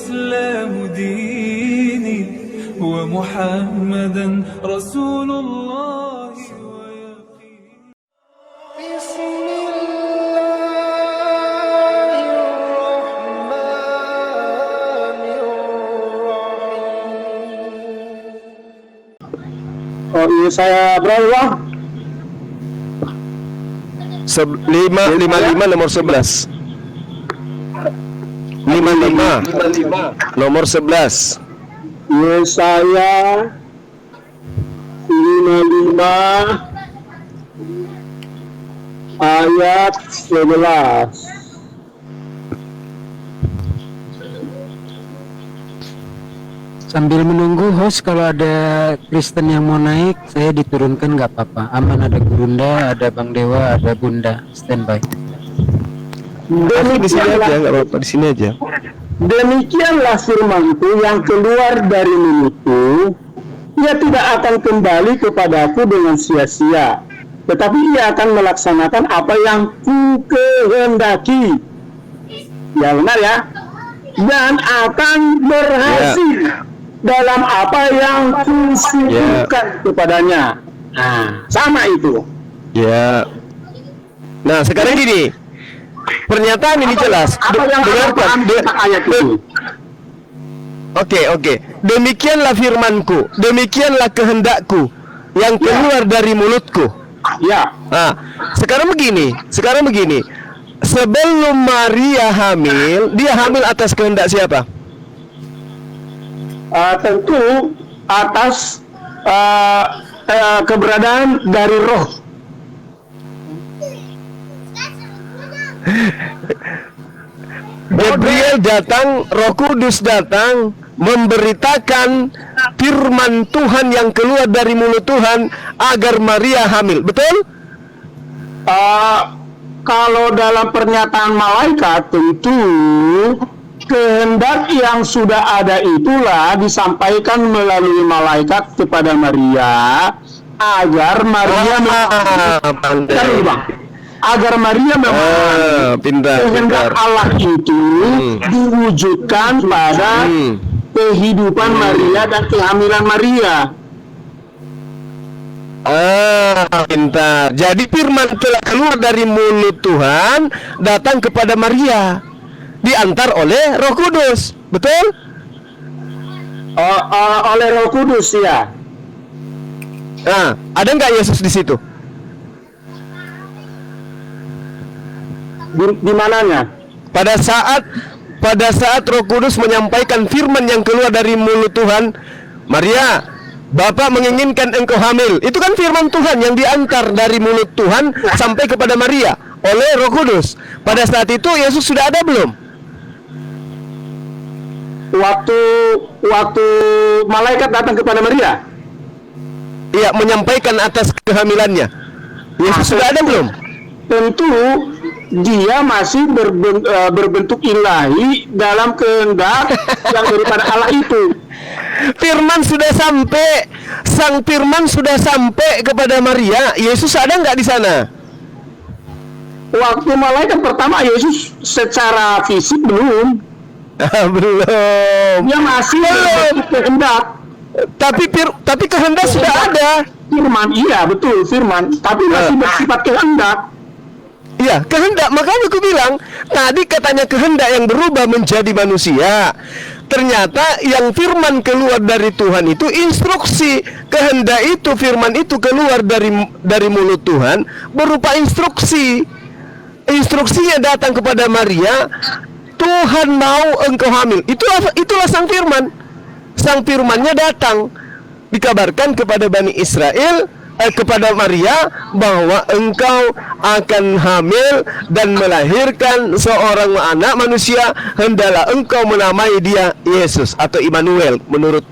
والإسلام ديني ومحمدا رسول الله ويقين. بسم الله الرحمن الرحيم. Oh iya, saya berapa? 555 nomor 11. 55 nomor 11. Yesaya 55 ayat 11. Sambil menunggu host, kalau ada Kristen yang mau naik, saya diturunkan nggak apa-apa. Aman, ada Gurunda, ada Bang Dewa, ada Bunda, standby. Di sini aja, nggak apa-apa, di sini aja. Demikianlah firman-Ku yang keluar dari mulutku, ia tidak akan kembali kepadaku dengan sia-sia, tetapi ia akan melaksanakan apa yang Ku kehendaki. Ya benar ya. Dan akan berhasil dalam apa yang Ku suruhkan kepadanya. Nah, sama itu. Ya. Nah, sekarang gini. Pernyataan ini jelas. Dengarkan ayat itu. Oke. Demikianlah firman-Ku, demikianlah kehendakku yang keluar dari mulutku. Ya. Nah, sekarang begini. Sebelum Maria hamil, dia hamil atas kehendak siapa? Tentu atas keberadaan dari Roh. Gabriel datang, Roh Kudus datang, memberitakan firman Tuhan yang keluar dari mulut Tuhan agar Maria hamil. Betul? Kalau dalam pernyataan malaikat, tentu kehendak yang sudah ada itulah disampaikan melalui malaikat kepada Maria agar Maria agar Maria kehendak Allah itu diwujudkan pada kehidupan Maria dan kehamilan Maria. Pintar. Jadi firman telah keluar dari mulut Tuhan datang kepada Maria, diantar oleh Roh Kudus. Betul? Oleh Roh Kudus, ya. Nah, ada nggak Yesus di situ? Di mananya? Pada saat Roh Kudus menyampaikan firman yang keluar dari mulut Tuhan, Maria, Bapak menginginkan engkau hamil. Itu kan firman Tuhan yang diantar dari mulut Tuhan sampai kepada Maria oleh Roh Kudus. Pada saat itu Yesus sudah ada belum? Waktu malaikat datang kepada Maria? Iya, menyampaikan atas kehamilannya. Yesus sudah ada belum? Tentu dia masih berbentuk ilahi dalam kehendak yang daripada Allah itu. Firman sudah sampai, sang firman sudah sampai kepada Maria. Yesus ada nggak di sana? Waktu malaikat pertama Yesus secara fisik belum. Belum. Dia masih berbentuk kehendak. Tapi kehendak sudah ada. Firman, iya betul firman. Tapi masih bersifat kehendak. Iya, kehendak. Makanya aku bilang tadi katanya kehendak yang berubah menjadi manusia. Ternyata yang firman keluar dari Tuhan itu instruksi. Kehendak itu, firman itu keluar dari mulut Tuhan berupa instruksi. Instruksinya datang kepada Maria, Tuhan mau engkau hamil. Itulah sang firman. Sang firmannya datang, dikabarkan kepada Bani Israel, kepada Maria, bahwa engkau akan hamil dan melahirkan seorang anak manusia, hendaklah engkau menamai dia Yesus atau Immanuel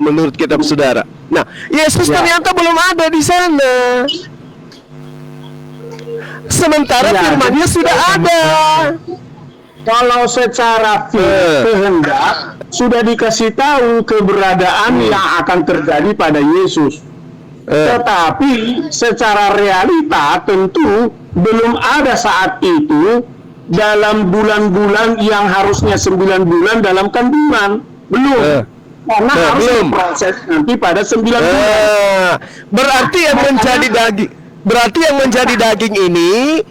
menurut kitab saudara. Nah, Yesus ternyata belum ada di sana. Sementara firman-Nya sudah ada. Kalau secara kehendak sudah dikasih tahu keberadaan yang akan terjadi pada Yesus. Tetapi secara realita tentu belum ada saat itu dalam bulan-bulan yang harusnya 9 bulan dalam kandungan. Belum. Karena harus belum. diproses nanti pada 9 bulan. Berarti yang menjadi daging, ini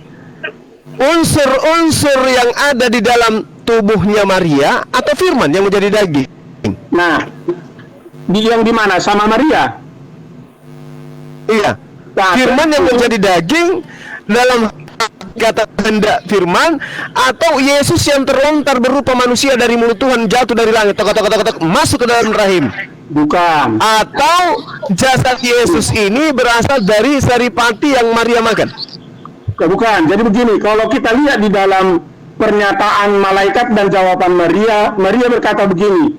unsur-unsur yang ada di dalam tubuhnya Maria atau firman yang menjadi daging? Nah, yang di mana? Sama Maria? Iya. Nah, Firman yang menjadi daging dalam kata kehendak firman, atau Yesus yang terlontar berupa manusia dari mulut Tuhan, jatuh dari langit, masuk ke dalam rahim? Bukan. Atau jasad Yesus ini berasal dari saripati yang Maria makan? Bukan. Jadi begini, kalau kita lihat di dalam pernyataan malaikat dan jawaban Maria, Maria berkata begini,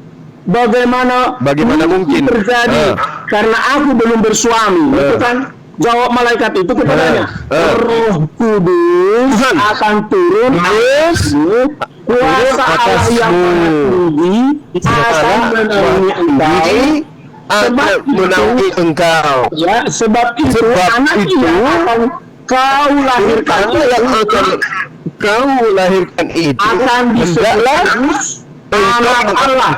bagaimana mungkin terjadi karena aku belum bersuami, itu kan jawab malaikat itu kepadanya, Roh Kudus akan turun kuasa Allah yang maha tinggi akan menaungi engkau, ya, sebab itu anak itu akan kau lahirkan itu akan disebut anak Allah.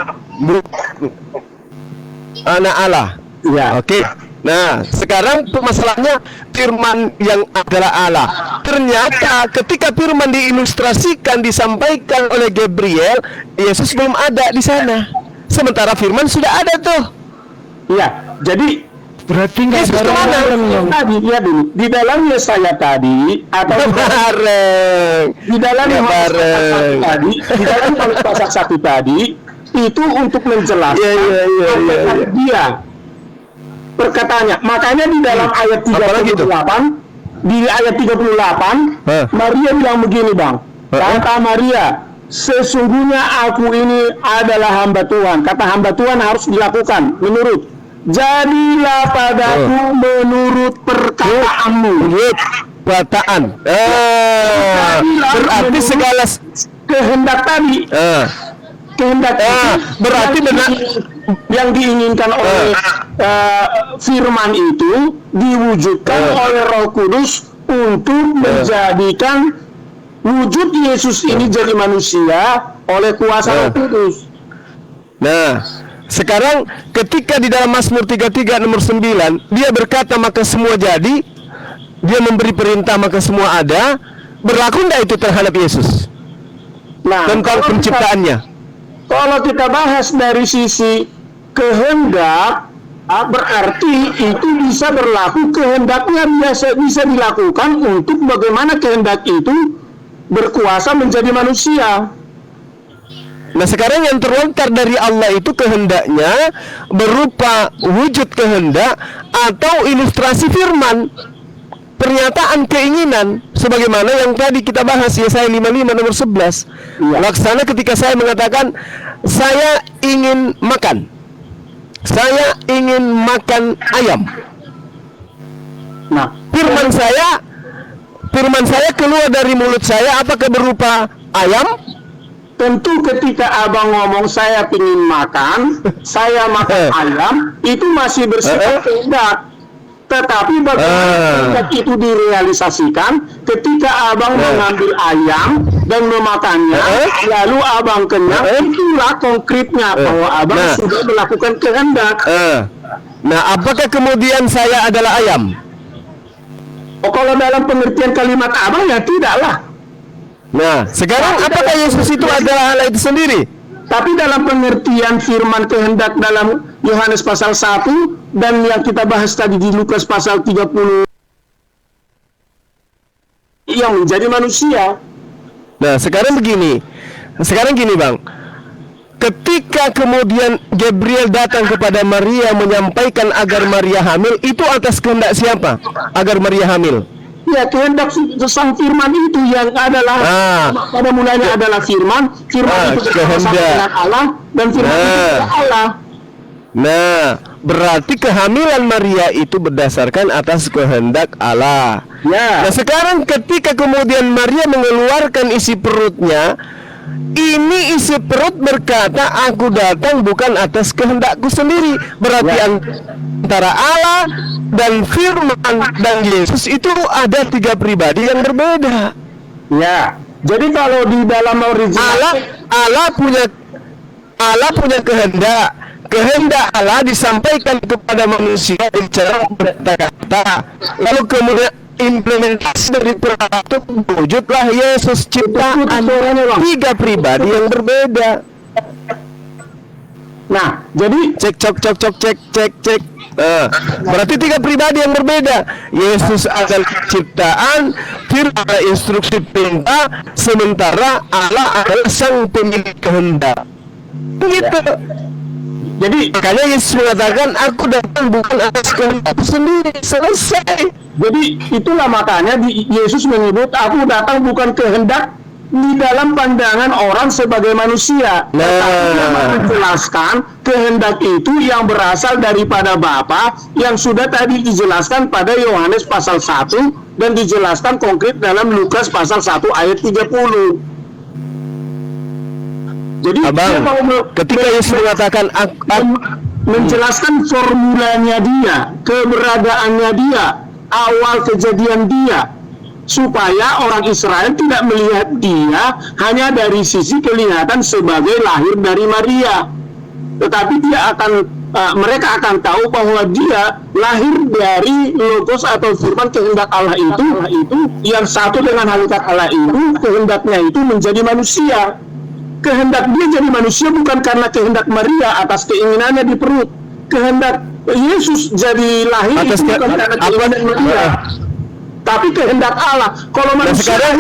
Anak Allah. Ya. Oke. Nah, sekarang masalahnya firman yang adalah Allah. Ternyata ketika firman diilustrasikan, disampaikan oleh Gabriel, Yesus belum ada di sana. Sementara firman sudah ada tuh. Iya. Jadi Berarti nggak Yesus ada kemana? yang Tadi lihat dulu di dalam Yesaya tadi atau bareng. di dalam bareng. tadi, di dalam pasal 1 tadi itu untuk menjelaskan dia perkataannya. Makanya di dalam ayat 38, di ayat 38 Maria bilang begini, Bang. Kata Maria, sesungguhnya aku ini adalah hamba Tuhan. Kata hamba Tuhan harus dilakukan menurut. Jadilah padaku menurut perkataanmu. Menurut perkataan. Berarti segala kehendak tadi. Kehendak itu berarti benar yang diinginkan oleh firman itu diwujudkan oleh Roh Kudus untuk menjadikan wujud Yesus ini jadi manusia oleh kuasa Roh Kudus. Nah, sekarang ketika di dalam Mazmur 33 nomor 9 dia berkata maka semua jadi, dia memberi perintah maka semua ada, berlaku enggak itu terhadap Yesus? Nah, tentang penciptaannya. Kalau kita bahas dari sisi kehendak, berarti itu bisa berlaku, kehendaknya bisa dilakukan untuk bagaimana kehendak itu berkuasa menjadi manusia. Nah, sekarang yang terlontar dari Allah itu kehendaknya berupa wujud kehendak atau ilustrasi firman, pernyataan keinginan, sebagaimana yang tadi kita bahas Yesaya 55 nomor 11. Laksana ketika saya mengatakan saya ingin makan ayam. Nah, firman saya keluar dari mulut saya apakah berupa ayam? Tentu ketika abang ngomong saya ingin makan, saya makan ayam, itu masih bersifat kehendak. Tetapi bagaimana kehendak itu direalisasikan ketika abang mengambil ayam dan memakannya, lalu abang kenyang, itulah konkretnya bahwa abang sudah melakukan kehendak. Nah, apakah kemudian saya adalah ayam? Oh, kalau dalam pengertian kalimat abang ya tidaklah. Nah, sekarang apakah Yesus itu adalah Allah itu sendiri? Tapi dalam pengertian firman kehendak dalam Yohanes pasal 1 dan yang kita bahas tadi di Lukas pasal 30 yang menjadi manusia. Nah, sekarang gini Bang. Ketika kemudian Gabriel datang kepada Maria menyampaikan agar Maria hamil, itu atas kehendak siapa? Agar Maria hamil. Ya, kehendak sang firman itu yang adalah pada mulanya adalah firman itu bersama dengan Allah dan firman itu adalah Allah. Nah, berarti kehamilan Maria itu berdasarkan atas kehendak Allah. Ya. Nah, sekarang ketika kemudian Maria mengeluarkan isi perutnya, ini isi perut berkata, aku datang bukan atas kehendakku sendiri. Berarti antara Allah dan firman dan Yesus itu ada 3 pribadi yang berbeda. Ya. Jadi kalau di dalam original Allah punya Allah punya kehendak. Kehendak Allah disampaikan kepada manusia dengan cara berkata-kata. Lalu kemudian implementasi dari perkata wujudlah Yesus, ciptaan tiga pribadi yang berbeda. Nah, jadi Cek. Berarti tiga pribadi yang berbeda. Yesus adalah ciptaan, Firman adalah instruksi perintah, sementara Allah adalah sang pemilik kehendak. Gitu. jadi Makanya Yesus mengatakan, aku datang bukan atas kehendakku sendiri. Selesai. Jadi itulah makanya Yesus menyebut aku datang bukan kehendak di dalam pandangan orang sebagai manusia. Tetapi dia menjelaskan kehendak itu yang berasal daripada Bapa yang sudah tadi dijelaskan pada Yohanes pasal 1 dan dijelaskan konkret dalam Lukas pasal 1 ayat 30. Jadi Abang, dia mau ketika Yesus mengatakan menjelaskan formulanya dia, keberadaannya dia, awal kejadian dia, supaya orang Israel tidak melihat dia hanya dari sisi kelihatan sebagai lahir dari Maria, tetapi mereka akan tahu bahwa dia lahir dari logos atau firman kehendak Allah itu yang satu dengan hakikat Allah itu, kehendaknya itu menjadi manusia. Kehendak dia jadi manusia bukan karena kehendak Maria atas keinginannya di perut. Kehendak Yesus jadi lahir Atas itu bukan karena keinginan Maria, tapi kehendak Allah. Kalau manusia sekarang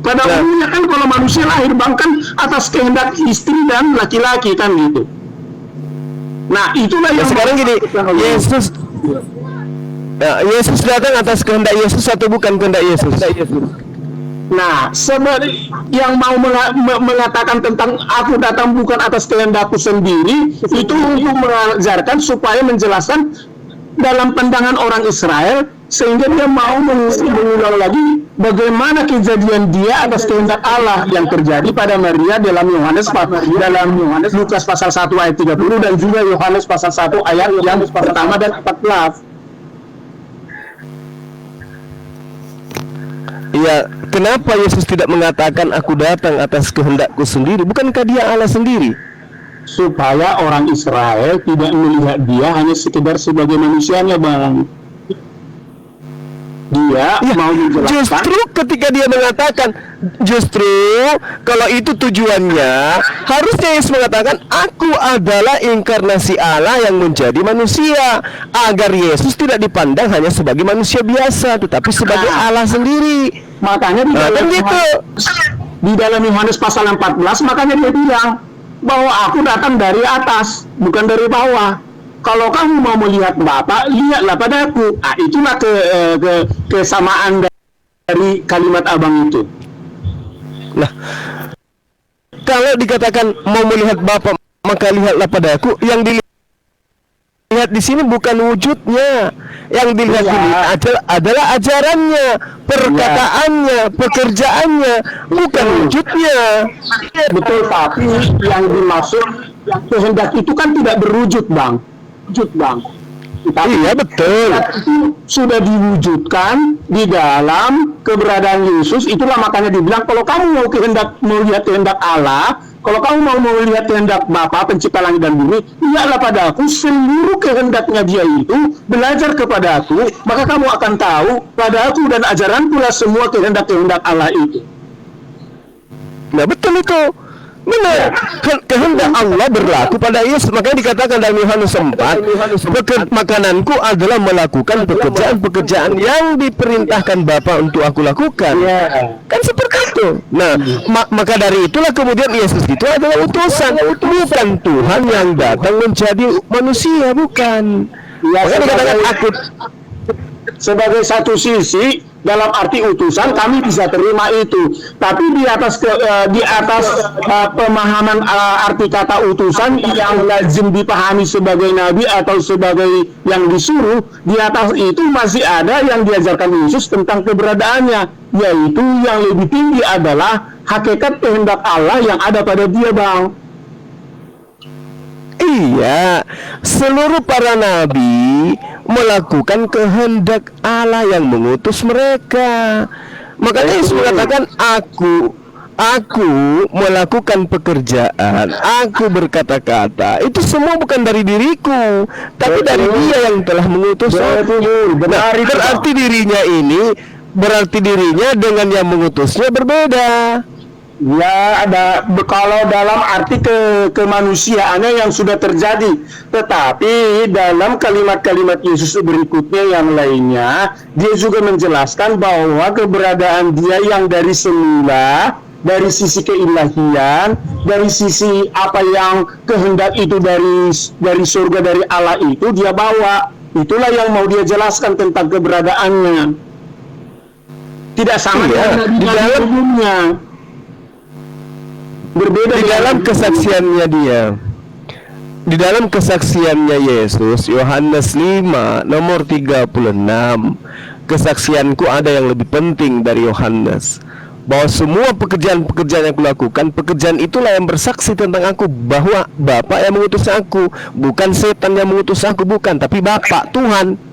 pada umumnya kan kalau manusia lahir bahkan atas kehendak istri dan laki-laki kan gitu. Nah itulah yang sekarang gini, Yesus datang atas kehendak Yesus atau bukan kehendak Yesus? Nah, sebenarnya yang mau mengatakan tentang aku datang bukan atas kehendakku sendiri, itu untuk mengajarkan supaya menjelaskan dalam pandangan orang Israel, sehingga dia mau mengulang lagi bagaimana kejadian dia atas kehendak Allah yang terjadi pada Maria dalam Yohanes Lukas pasal 1 ayat 30 dan juga Yohanes pasal 1 ayat yang pertama dan 14. Ya, kenapa Yesus tidak mengatakan aku datang atas kehendakku sendiri? Bukankah dia Allah sendiri? Supaya orang Israel tidak melihat dia hanya sekedar sebagai manusianya, Bang. Dia mau menjelaskan. Justru ketika dia mengatakan, kalau itu tujuannya, harusnya Yesus mengatakan, aku adalah inkarnasi Allah yang menjadi manusia, agar Yesus tidak dipandang hanya sebagai manusia biasa, tetapi sebagai Allah sendiri. Makanya di dalam Yohanes pasal 14, makanya dia bilang bahwa aku datang dari atas, bukan dari bawah. Kalau kamu mau melihat Bapa, lihatlah padaku. Ah, itulah kesamaan dari kalimat abang itu. Nah, kalau dikatakan mau melihat Bapa, maka lihatlah padaku. Yang dilihat di sini bukan wujudnya, yang dilihat ini adalah ajarannya, perkataannya, pekerjaannya, bukan wujudnya. Betul, tapi yang dimaksud kehendak itu kan tidak berwujud, Bang. Tapi Iya betul. itu sudah diwujudkan di dalam keberadaan Yesus. Itulah makanya dibilang kalau kamu mau melihat kehendak Allah, kalau kamu mau melihat kehendak Bapa pencipta langit dan bumi, lihatlah padaku seluruh kehendaknya dia itu, belajar kepada aku, maka kamu akan tahu pada aku dan ajaran pula semua kehendak Allah itu. Nah betul itu. Benar, kehendak Allah berlaku pada Yesus. Makanya dikatakan dalam Yohanes 4, makananku adalah melakukan pekerjaan-pekerjaan yang diperintahkan Bapa untuk aku lakukan. Kan seperti itu. Nah, maka dari itulah kemudian Yesus itu adalah utusan, bukan Tuhan yang datang menjadi manusia, bukan. Makanya dikatakan aku sebagai satu sisi dalam arti utusan kami bisa terima itu, tapi di atas pemahaman arti kata utusan yang lazim dipahami sebagai nabi atau sebagai yang disuruh, di atas itu masih ada yang diajarkan Yesus tentang keberadaannya, yaitu yang lebih tinggi adalah hakikat kehendak Allah yang ada pada dia, Bang. Iya, seluruh para nabi melakukan kehendak Allah yang mengutus mereka. Makanya Yesus mengatakan, aku melakukan pekerjaan, aku berkata-kata, itu semua bukan dari diriku, tapi dari Dia yang telah mengutus aku. Nah, berarti dirinya dengan yang mengutusnya berbeda. Ya, kalau dalam arti kemanusiaannya yang sudah terjadi. Tetapi dalam kalimat-kalimat Yesus berikutnya yang lainnya, dia juga menjelaskan bahwa keberadaan dia yang dari semula, dari sisi keilahian, dari sisi apa yang kehendak itu dari surga, dari Allah itu dia bawa. Itulah yang mau dia jelaskan tentang keberadaannya. Tidak sama dengan di dalam umumnya. Berbeda di dalam kesaksiannya dia. Di dalam kesaksiannya Yesus, Yohanes 5 nomor 36, kesaksianku ada yang lebih penting dari Yohanes, bahwa semua pekerjaan-pekerjaan yang kulakukan, pekerjaan itulah yang bersaksi tentang aku, bahwa Bapa yang mengutus aku, bukan setan yang mengutus aku, bukan, tapi Bapa, Tuhan.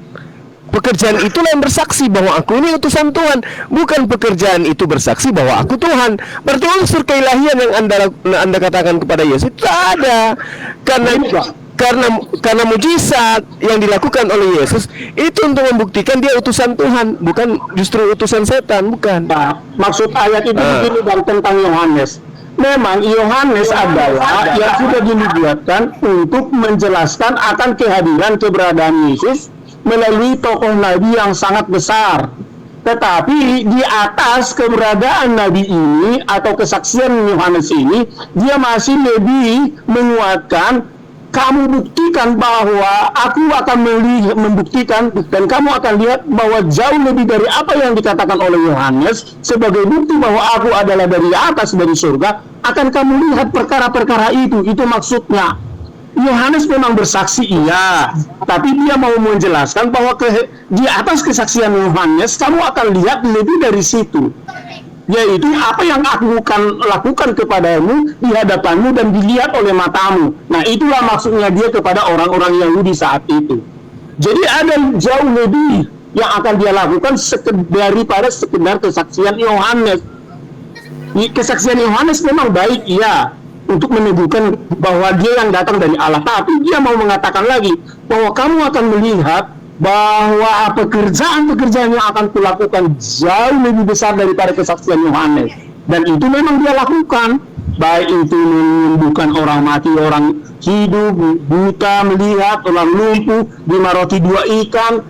Pekerjaan itulah yang bersaksi bahwa aku ini utusan Tuhan, bukan pekerjaan itu bersaksi bahwa aku Tuhan. Berarti unsur keilahian yang anda katakan kepada Yesus itu ada. Karena mujizat yang dilakukan oleh Yesus itu untuk membuktikan dia utusan Tuhan, bukan justru utusan setan, bukan. Nah, maksud ayat itu begini dan tentang Yohanes. Memang Yohanes adalah yang sudah dinubuatkan untuk menjelaskan akan kehadiran keberadaan Yesus melalui tokoh nabi yang sangat besar. Tetapi di atas keberadaan nabi ini atau kesaksian Yohanes ini, dia masih lebih menguatkan, kamu buktikan bahwa aku akan membuktikan, dan kamu akan lihat bahwa jauh lebih dari apa yang dikatakan oleh Yohanes sebagai bukti bahwa aku adalah dari atas, dari surga, akan kamu lihat perkara-perkara itu maksudnya. Yohanes memang bersaksi, iya, tapi dia mau menjelaskan bahwa di atas kesaksian Yohanes kamu akan lihat lebih dari situ, yaitu apa yang aku lakukan kepadamu di hadapanmu dan dilihat oleh matamu. Nah, itulah maksudnya dia kepada orang-orang Yahudi saat itu. Jadi ada jauh lebih yang akan dia lakukan daripada sekedar kesaksian Yohanes. Kesaksian Yohanes memang baik, iya, untuk meneguhkan bahwa dia yang datang dari Allah, tapi dia mau mengatakan lagi bahwa kamu akan melihat bahwa pekerjaan-pekerjaan yang akan kulakukan jauh lebih besar daripada kesaksian Yohanes, dan itu memang dia lakukan, baik itu menyembuhkan orang mati, orang hidup, buta melihat, orang lumpuh, 5 roti 2 ikan,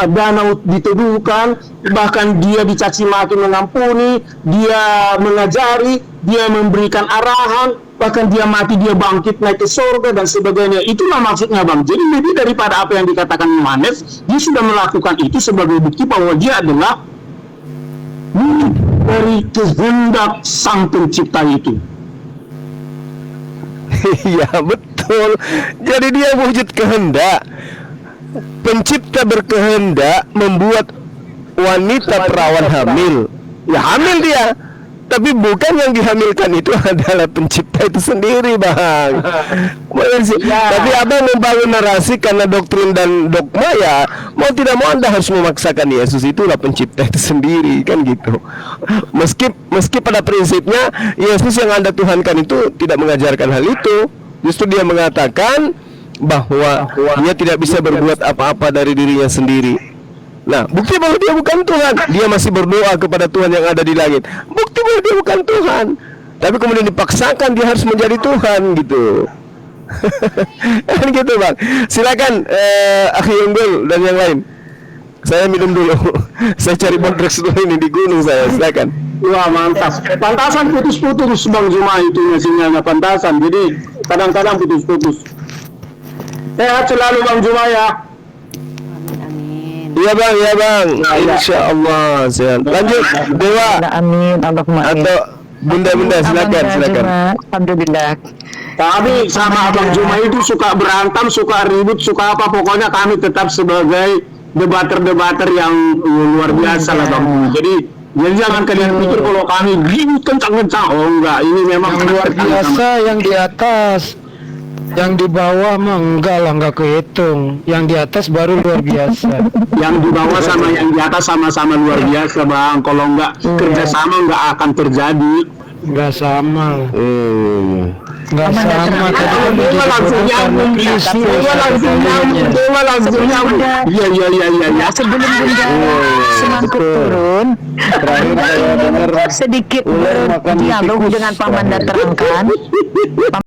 danau diteduhkan, bahkan dia dicaci maki mengampuni, dia mengajari, dia memberikan arahan, bahkan dia mati, dia bangkit naik ke surga dan sebagainya. Itulah maksudnya, Bang. Jadi lebih daripada apa yang dikatakan Yohanes, dia sudah melakukan itu sebagai bukti bahwa dia adalah wujud dari kehendak Sang Pencipta itu. Iya, betul. Jadi dia wujud kehendak. Pencipta berkehendak membuat wanita perawan hamil. Ya, hamil dia. Tapi bukan yang dihamilkan itu adalah pencipta itu sendiri, Bang. Tapi Abang membangun narasi karena doktrin dan dogma, ya mau tidak mau Anda harus memaksakan Yesus itulah pencipta itu sendiri, kan gitu. Meski pada prinsipnya Yesus yang Anda tuhankan itu tidak mengajarkan hal itu. Justru dia mengatakan bahwa dia tidak bisa berbuat apa-apa dari dirinya sendiri. Nah, bukti bahwa dia bukan Tuhan. Dia masih berdoa kepada Tuhan yang ada di langit. Bukti bahwa dia bukan Tuhan. Tapi kemudian dipaksakan dia harus menjadi Tuhan, gitu. Kan gitu, Bang. Silakan Akhi Unggul dan yang lain. Saya minum dulu. Saya cari bodrex dulu ini di gunung saya. Silakan. Wah, mantap. Pantasan putus-putus, Bang Juma, itu sinyalnya pantasan. Jadi kadang-kadang putus-putus. Sehat selalu, Bang Juma, ya. Iya, Bang, iya, Bang. Insya Allah sehat. Lanjut, Dewa. Amin, Allahumma amin. Atau Bunda, silakan. Alhamdulillah. Kami sama Abang Juma itu suka berantem, suka ribut, suka apa, pokoknya kami tetap sebagai debater yang luar biasa lah, Bang Juma. Jadi jangan kalian pikir kalau kami ribut kencang-kencang. Oh enggak, ini memang luar biasa yang di atas. Yang di bawah mah enggak lah, enggak kehitung. Yang di atas baru luar biasa. Yang di bawah sama yang di atas sama-sama luar biasa, Bang. Kalau nggak kerjasama nggak akan terjadi. Enggak sama. Enggak Aman, sama. Dr. Tadi kan Dewa menjadi langsung produk nyambung, karena Kristus. Dewa langsung nyambung, Dewa langsung nyambung. Iya. Sebelum Bunda semangkuk turun, sedikit berdialog dengan Pak Manda terangkan.